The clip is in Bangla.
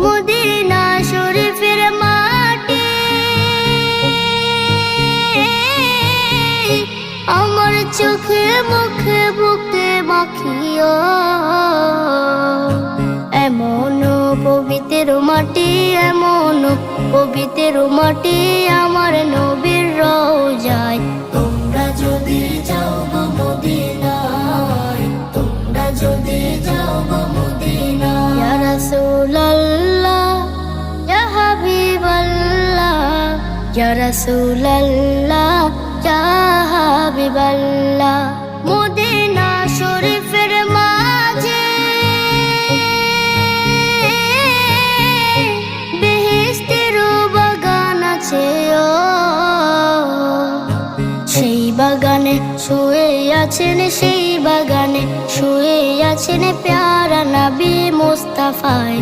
মদিনা শরীফের মাটি আমার চোখে মুখে বুকে মাখিও। এমন পবিত্র মাটি, এমন পবিত্র মাটি আমার নবীর রওজায়। তোমরা যদি যাও গো মদিনায়, তোমরা যদি যাও গো মদিনায়। ইয়া রাসূলুল্লাহ ইয়া হাবিবাল্লাহ, ইয়া রাসূলুল্লাহ ইয়া হাবিবাল্লাহ। মদিনা শরীফের মাঝে বেহেশতের বাগান আছে ও। সেই বাগানে শুয়ে আছেন, সেই বাগানে শুয়ে আছেন প্যারা নবী মুস্তাফায়।